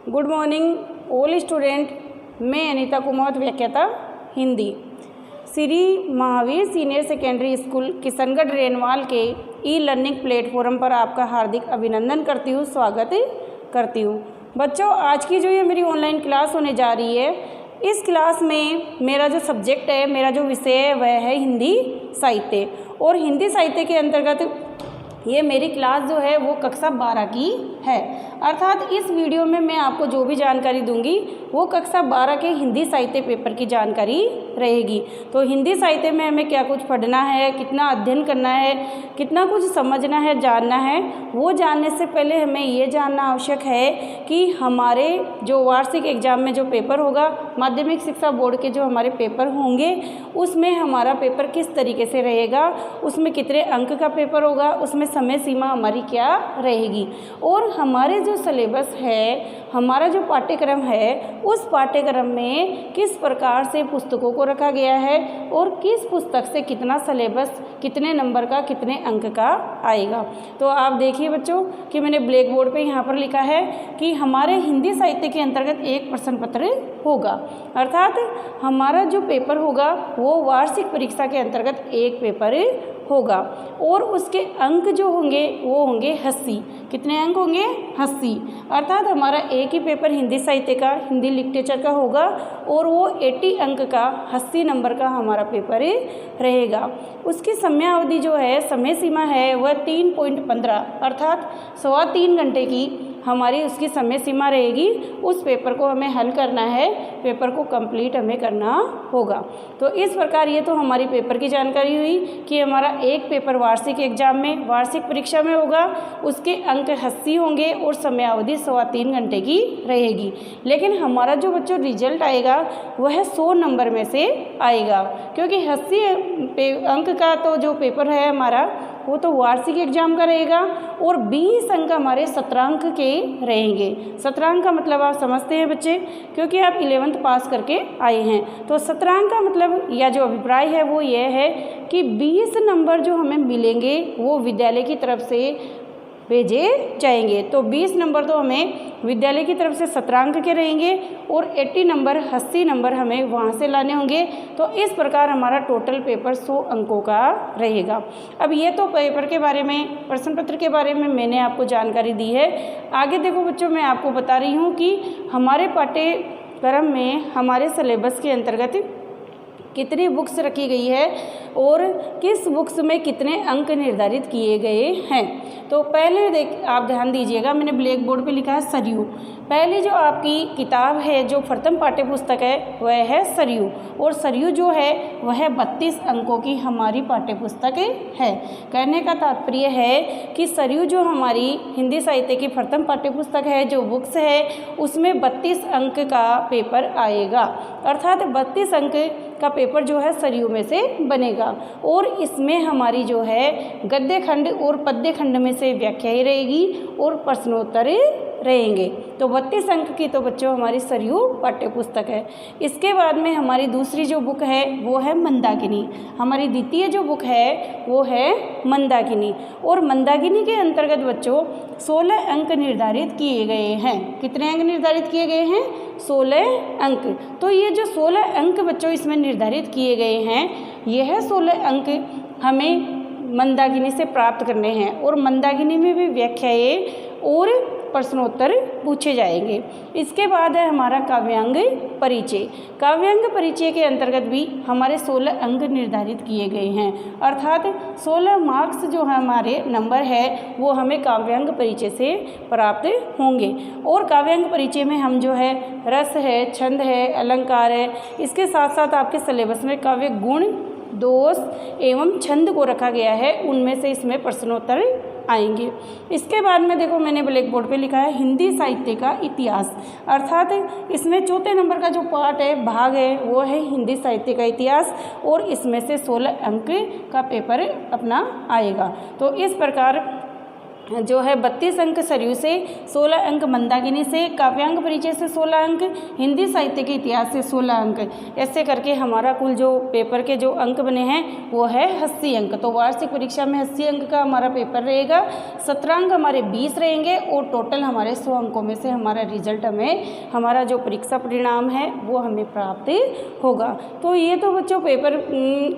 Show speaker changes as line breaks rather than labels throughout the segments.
Good morning all student. मैं अनीता कुमार, व्याख्याता Hindi, Shri Mahavir senior secondary school Kishangarh renewal के ई लर्निंग प्लेटफॉर्म पर आपका हार्दिक अभिनंदन करती हूँ, स्वागत करती हूँ। बच्चों, आज की जो ये मेरी ऑनलाइन क्लास होने जा रही है, इस क्लास में मेरा जो सब्जेक्ट है, मेरा जो विषय है वह है हिंदी साहित्य। और हिंदी साहित्य के अंतर्गत ये मेरी क्लास जो है वो कक्षा 12 की है। अर्थात इस वीडियो में मैं आपको जो भी जानकारी दूंगी वो कक्षा 12 के हिंदी साहित्य पेपर की जानकारी रहेगी। तो हिंदी साहित्य में हमें क्या कुछ पढ़ना है, कितना अध्ययन करना है, कितना कुछ समझना है, जानना है, वो जानने से पहले हमें ये जानना आवश्यक है कि हमारे जो वार्षिक एग्जाम में जो पेपर होगा, माध्यमिक शिक्षा बोर्ड के जो हमारे पेपर होंगे, उसमें हमारा पेपर किस तरीके से रहेगा, उसमें कितने अंक का पेपर होगा, उसमें समय सीमा हमारी क्या रहेगी, और हमारे जो सिलेबस है, हमारा जो पाठ्यक्रम है, उस पाठ्यक्रम में किस प्रकार से पुस्तकों को रखा गया है और किस पुस्तक से कितना सिलेबस, कितने नंबर का, कितने अंक का आएगा। तो आप देखिए बच्चों कि मैंने ब्लैक बोर्ड पे यहाँ पर लिखा है कि हमारे हिंदी साहित्य के अंतर्गत एक प्रश्न पत्र होगा। अर्थात हमारा जो पेपर होगा वो वार्षिक परीक्षा के अंतर्गत एक पेपर होगा, और उसके अंक जो होंगे वो होंगे 80। कितने अंक होंगे? 80। अर्थात हमारा एक ही पेपर हिंदी साहित्य का, हिंदी लिटरेचर का होगा, और वो 80 अंक का, 80 नंबर का हमारा पेपर रहेगा। उसकी समयावधि जो है, समय सीमा है, वह 3.15 अर्थात 3.25 घंटे की हमारी उसकी समय सीमा रहेगी। उस पेपर को हमें हल करना है, पेपर को कंप्लीट हमें करना होगा। तो इस प्रकार ये तो हमारी पेपर की जानकारी हुई कि हमारा एक पेपर वार्षिक एग्जाम में, वार्षिक परीक्षा में होगा, उसके अंक 80 होंगे और समयावधि 3.25 घंटे की रहेगी। लेकिन हमारा जो बच्चों रिजल्ट आएगा वह 100 नंबर में से आएगा, क्योंकि 80 अंक का तो जो पेपर है हमारा वो तो वार्षिक एग्जाम का रहेगा, और 20 अंक हमारे सत्रांक के रहेंगे। सत्रांक का मतलब आप समझते हैं बच्चे, क्योंकि आप 11th पास करके आए हैं। तो सत्रांक का मतलब या जो अभिप्राय है वो ये है कि 20 नंबर जो हमें मिलेंगे वो विद्यालय की तरफ से भेजे जाएंगे। तो 20 नंबर तो हमें विद्यालय की तरफ से सत्रांक के रहेंगे, और 80 नंबर, 80 नंबर हमें वहाँ से लाने होंगे। तो इस प्रकार हमारा टोटल पेपर 100 अंकों का रहेगा। अब ये तो पेपर के बारे में, प्रश्न पत्र के बारे में मैंने आपको जानकारी दी है। आगे देखो बच्चों, मैं आपको बता रही हूँ कि हमारे पाठ्यक्रम में, हमारे सिलेबस के अंतर्गत कितनी बुक्स रखी गई है और किस बुक्स में कितने अंक निर्धारित किए गए हैं। तो पहले आप ध्यान दीजिएगा, मैंने ब्लैक बोर्ड पे लिखा है सरयू। पहली जो आपकी किताब है, जो प्रथम पाठ्य पुस्तक है, वह है सरयू, और सरयू जो है वह 32 अंकों की हमारी पाठ्य पुस्तक है। कहने का तात्पर्य है कि सरयू जो हमारी हिंदी साहित्य की प्रथम पाठ्य पुस्तक है, जो बुक्स है, उसमें 32 अंक का पेपर आएगा। अर्थात 32 अंक का पेपर जो है सरयू में से बनेगा, और इसमें हमारी जो है गद्य खंड और पद्य खंड में से व्याख्याएं रहेगी और प्रश्नोत्तर रहेंगे। तो 32 अंक की तो बच्चों हमारी सरयू पाठ्य पुस्तक है। इसके बाद में हमारी दूसरी जो बुक है वो है मंदाकिनी। हमारी द्वितीय जो बुक है वो है मंदाकिनी, और मंदाकिनी के अंतर्गत बच्चों 16 अंक निर्धारित किए गए हैं। कितने अंक निर्धारित किए गए हैं? 16 अंक। तो ये जो 16 अंक बच्चों इसमें निर्धारित किए गए हैं, यह 16 अंक हमें मंदाकिनी से प्राप्त करने हैं, और मंदाकिनी में भी व्याख्याएं और प्रश्नोत्तर पूछे जाएंगे। इसके बाद है हमारा काव्यांग परिचय। काव्यांग परिचय के अंतर्गत भी हमारे 16 अंक निर्धारित किए गए हैं। अर्थात 16 मार्क्स जो हमारे नंबर है वो हमें काव्यांग परिचय से प्राप्त होंगे। और काव्यांग परिचय में हम जो है रस है, छंद है, अलंकार है, इसके साथ साथ आपके सिलेबस में काव्य गुण, दोष एवं छंद को रखा गया है, उनमें से इसमें प्रश्नोत्तर आएंगे। इसके बाद में देखो, मैंने ब्लैक बोर्ड पे लिखा है हिंदी साहित्य का इतिहास। अर्थात इसमें चौथे नंबर का जो पार्ट है, भाग है, वो है हिंदी साहित्य का इतिहास, और इसमें से 16 अंक का पेपर अपना आएगा। तो इस प्रकार जो है 32 अंक सरयू से, 16 अंक मंदाकिनी से, काव्यांग परिचय से 16 अंक, हिंदी साहित्य के इतिहास से 16 अंक। ऐसे करके हमारा कुल जो पेपर के जो अंक बने हैं वो है 80 अंक। तो वार्षिक परीक्षा में 80 अंक का हमारा पेपर रहेगा, 17 अंक हमारे 20 रहेंगे और टोटल हमारे 100 अंकों में से हमारा रिजल्ट हमारा जो परीक्षा परिणाम है वो हमें प्राप्त होगा। तो ये तो बच्चों पेपर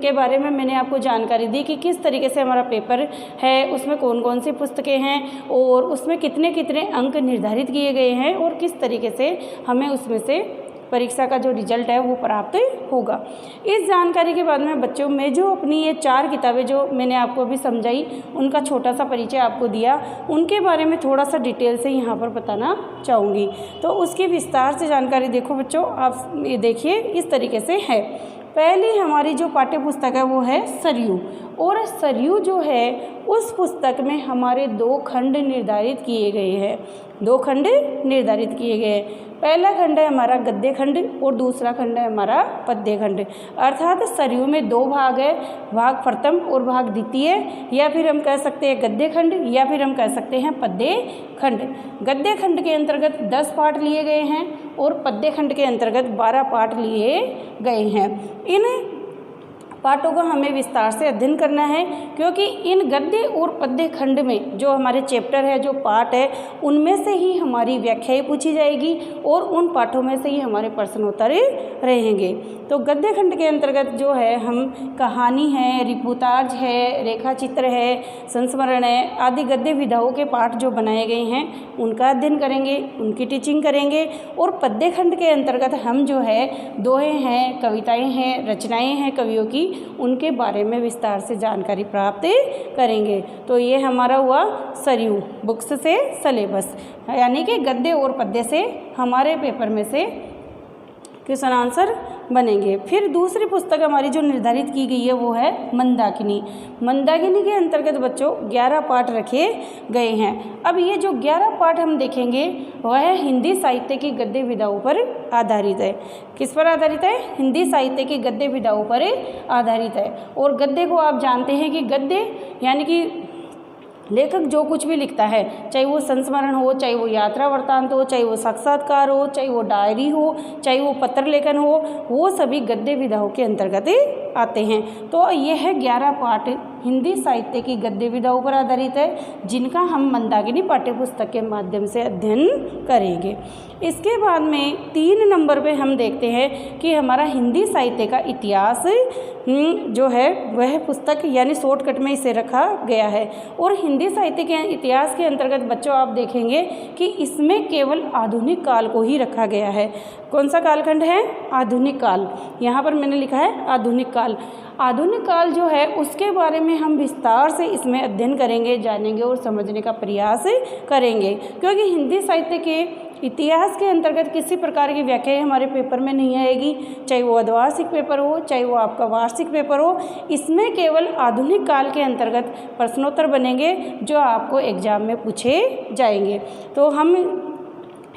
के बारे में मैंने आपको जानकारी दी कि किस तरीके से हमारा पेपर है, उसमें कौन कौन सी पुस्तकें हैं और उसमें कितने कितने अंक निर्धारित किए गए हैं और किस तरीके से हमें उसमें से परीक्षा का जो रिजल्ट है वो प्राप्त होगा। इस जानकारी के बाद में बच्चों में जो अपनी ये 4 किताबें जो मैंने आपको अभी समझाई उनका छोटा सा परिचय आपको दिया, उनके बारे में थोड़ा सा डिटेल से यहाँ पर बताना चाहूँगी। तो उसकी विस्तार से जानकारी देखो बच्चों, आप ये देखिए इस तरीके से है। पहली हमारी जो पाठ्य पुस्तक है वो है सरयू, और सरयू जो है उस पुस्तक में हमारे 2 खंड निर्धारित किए गए हैं, 2 खंड निर्धारित किए गए हैं। पहला खंड है हमारा गद्य खंड और दूसरा खंड है हमारा पद्य खंड। अर्थात सरयू में 2 भाग है, भाग प्रथम और भाग द्वितीय, या फिर हम कह सकते हैं गद्य खंड या फिर हम कह सकते हैं पद्य खंड। गद्य खंड के अंतर्गत 10 पाठ लिए गए हैं और पद्य खंड के अंतर्गत 12 पाठ लिए गए हैं। इन पाठों को हमें विस्तार से अध्ययन करना है, क्योंकि इन गद्य और पद्य खंड में जो हमारे चैप्टर है, जो पाठ है, उनमें से ही हमारी व्याख्याएं पूछी जाएगी और उन पाठों में से ही हमारे प्रश्नोत्तर रहेंगे। तो गद्य खंड के अंतर्गत जो है हम कहानी है, रिपोर्टाज है, रेखा चित्र है, संस्मरण है आदि गद्य विधाओं के पाठ जो बनाए गए हैं उनका अध्ययन करेंगे, उनकी टीचिंग करेंगे। और पद्य खंड के अंतर्गत हम जो है दोहे हैं, कविताएं हैं, रचनाएं हैं कवियों की, उनके बारे में विस्तार से जानकारी प्राप्त करेंगे। तो ये हमारा हुआ सरयू बुक्स से सिलेबस, यानी कि गद्य और पद्य से हमारे पेपर में से क्वेश्चन आंसर बनेंगे। फिर दूसरी पुस्तक हमारी जो निर्धारित की गई है वो है मंदाकिनी। मंदाकिनी के अंतर्गत बच्चों 11 पाठ रखे गए हैं। अब ये जो 11 पाठ हम देखेंगे वह हिंदी साहित्य की गद्य विधाओं पर आधारित है। किस पर आधारित है? हिंदी साहित्य की गद्य विधाओं पर आधारित है। और गद्य को आप जानते हैं कि गद्य यानी कि लेखक जो कुछ भी लिखता है, चाहे वो संस्मरण हो, चाहे वो यात्रा वृत्तांत हो, चाहे वो साक्षात्कार हो, चाहे वो डायरी हो, चाहे वो पत्र लेखन हो, वो सभी गद्य विधाओं के अंतर्गत आते हैं। तो यह 11 पाठ हिंदी साहित्य की गद्य विधाओं पर आधारित है, जिनका हम मंदाकिनी पाठ्यपुस्तक के माध्यम से अध्ययन करेंगे। इसके बाद में 3 नंबर पे हम देखते हैं कि हमारा हिंदी साहित्य का इतिहास जो है वह पुस्तक यानी शॉर्टकट में इसे रखा गया है। और हिंदी साहित्य के इतिहास के अंतर्गत बच्चों आप देखेंगे कि इसमें केवल आधुनिक काल को ही रखा गया है। कौन सा कालखंड है? आधुनिक काल। यहाँ पर मैंने लिखा है आधुनिक काल। आधुनिक काल जो है उसके बारे में हम विस्तार से इसमें अध्ययन करेंगे, जानेंगे और समझने का प्रयास करेंगे, क्योंकि हिंदी साहित्य के इतिहास के अंतर्गत किसी प्रकार की व्याख्या हमारे पेपर में नहीं आएगी, चाहे वो अर्धवार्षिक पेपर हो, चाहे वो आपका वार्षिक पेपर हो। इसमें केवल आधुनिक काल के अंतर्गत प्रश्नोत्तर बनेंगे जो आपको एग्जाम में पूछे जाएंगे। तो हम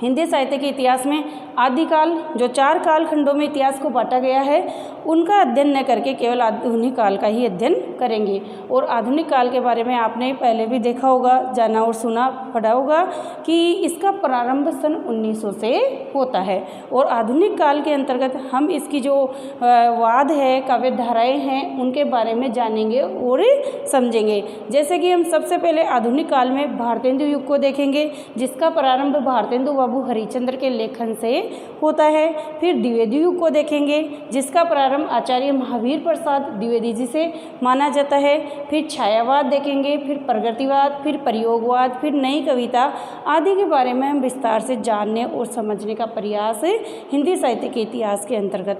हिंदी साहित्य के इतिहास में आदिकाल जो 4 कालखंडों में इतिहास को बांटा गया है उनका अध्ययन न करके केवल आधुनिक काल का ही अध्ययन करेंगे। और आधुनिक काल के बारे में आपने पहले भी देखा होगा, जाना और सुना पढ़ा होगा कि इसका प्रारंभ सन 1900 से होता है। और आधुनिक काल के अंतर्गत हम इसकी जो वाद है, काव्य धाराएँ हैं, उनके बारे में जानेंगे और समझेंगे। जैसे कि हम सबसे पहले आधुनिक काल में भारतेंदु युग को देखेंगे, जिसका प्रारंभ भारतेंदु बाबू हरिश्चंद्र के लेखन से होता है। फिर द्विवेदी युग को देखेंगे, जिसका प्रारंभ आचार्य महावीर प्रसाद द्विवेदी जी से माना जाता है। फिर छायावाद देखेंगे, फिर प्रगतिवाद, फिर प्रयोगवाद, फिर नई कविता आदि के बारे में हम विस्तार से जानने और समझने का प्रयास हिंदी साहित्य के इतिहास के अंतर्गत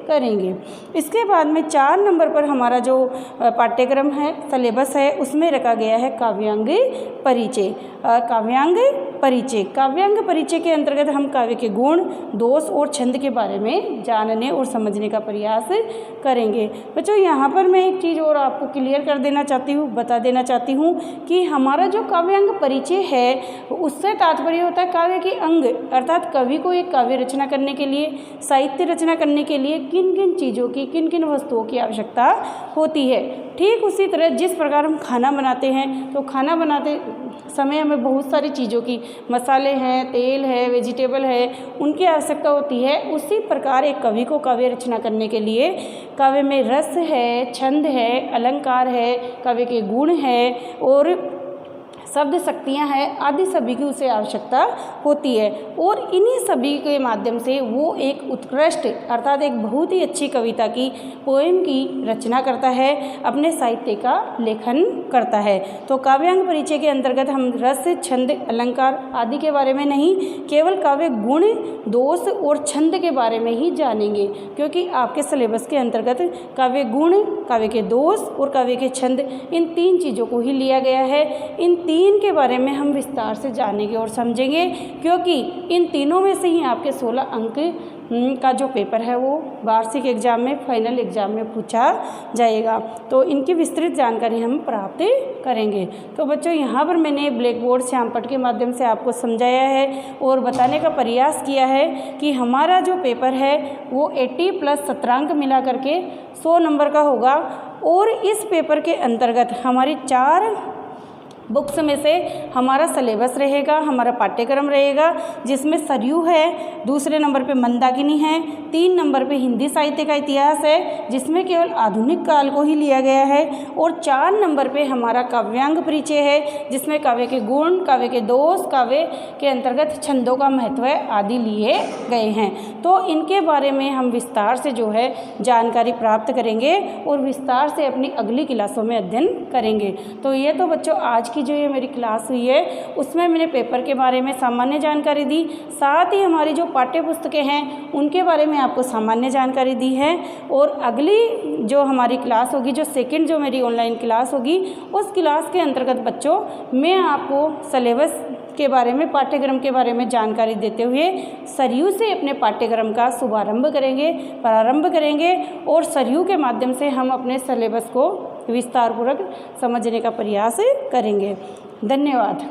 करेंगे। इसके बाद में 4 नंबर पर हमारा जो पाठ्यक्रम है, सिलेबस है, उसमें रखा गया है काव्यांग परिचय। काव्यांग परिचय, काव्यांग परिचय के अंतर्गत हम काव्य के गुण, दोष और छंद के बारे में जानने और समझने का प्रयास करेंगे। बच्चों यहाँ पर मैं एक चीज़ और आपको क्लियर कर देना चाहती हूँ, बता देना चाहती हूँ कि हमारा जो काव्यांग परिचय है उससे तात्पर्य होता है काव्य के अंग, अर्थात कवि को एक काव्य रचना करने के लिए, साहित्य रचना करने के लिए किन किन चीज़ों की, किन किन वस्तुओं की आवश्यकता होती है। ठीक उसी तरह जिस प्रकार हम खाना बनाते हैं तो खाना बनाते समय हमें बहुत सारी चीज़ों की, मसाले हैं, तेल है, वेजिटेबल है, उनकी आवश्यकता होती है। उसी प्रकार एक कवि को काव्य रचना करने के लिए काव्य में रस है, छंद है, अलंकार है, काव्य के गुण है और शब्द शक्तियाँ हैं आदि सभी की उसे आवश्यकता होती है। और इन्हीं सभी के माध्यम से वो एक उत्कृष्ट अर्थात एक बहुत ही अच्छी कविता की, पोएम की रचना करता है, अपने साहित्य का लेखन करता है। तो काव्यांग परिचय के अंतर्गत हम रस, छंद, अलंकार आदि के बारे में नहीं, केवल काव्य गुण, दोष और छंद के बारे में ही जानेंगे, क्योंकि आपके सिलेबस के अंतर्गत काव्य गुण, काव्य के दोष और काव्य के छंद, इन 3 चीज़ों को ही लिया गया है। इन 3 के बारे में हम विस्तार से जानेंगे और समझेंगे, क्योंकि इन तीनों में से ही आपके 16 अंक का जो पेपर है वो वार्षिक एग्जाम में, फाइनल एग्जाम में पूछा जाएगा। तो इनकी विस्तृत जानकारी हम प्राप्त करेंगे। तो बच्चों, यहाँ पर मैंने ब्लैक बोर्ड श्यामपट्ट के माध्यम से आपको समझाया है और बताने का प्रयास किया है कि हमारा जो पेपर है वो 80 प्लस 17 अंक मिला करके 100 नंबर का होगा। और इस पेपर के अंतर्गत हमारी 4 बुक्स में से हमारा सिलेबस रहेगा, हमारा पाठ्यक्रम रहेगा, जिसमें सरयू है, दूसरे नंबर पे मंदाकिनी है, 3 नंबर पे हिंदी साहित्य का इतिहास है जिसमें केवल आधुनिक काल को ही लिया गया है, और 4 नंबर पे हमारा काव्यांग परिचय है जिसमें काव्य के गुण, काव्य के दोष, काव्य के अंतर्गत छंदों का महत्व आदि लिए गए हैं। तो इनके बारे में हम विस्तार से जो है जानकारी प्राप्त करेंगे और विस्तार से अपनी अगली क्लासों में अध्ययन करेंगे। तो ये तो बच्चों आज की जो ये मेरी क्लास हुई है उसमें मैंने पेपर के बारे में सामान्य जानकारी दी, साथ ही हमारी जो पाठ्य पुस्तकें हैं उनके बारे में आपको सामान्य जानकारी दी है। और अगली जो हमारी क्लास होगी, जो सेकंड जो मेरी ऑनलाइन क्लास होगी, उस क्लास के अंतर्गत बच्चों मैं आपको सिलेबस के बारे में, पाठ्यक्रम के बारे में जानकारी देते हुए सरयू से अपने पाठ्यक्रम का शुभारंभ करेंगे, प्रारंभ करेंगे और सरयू के माध्यम से हम अपने सिलेबस को विस्तारपूर्वक समझने का प्रयास करेंगे। धन्यवाद।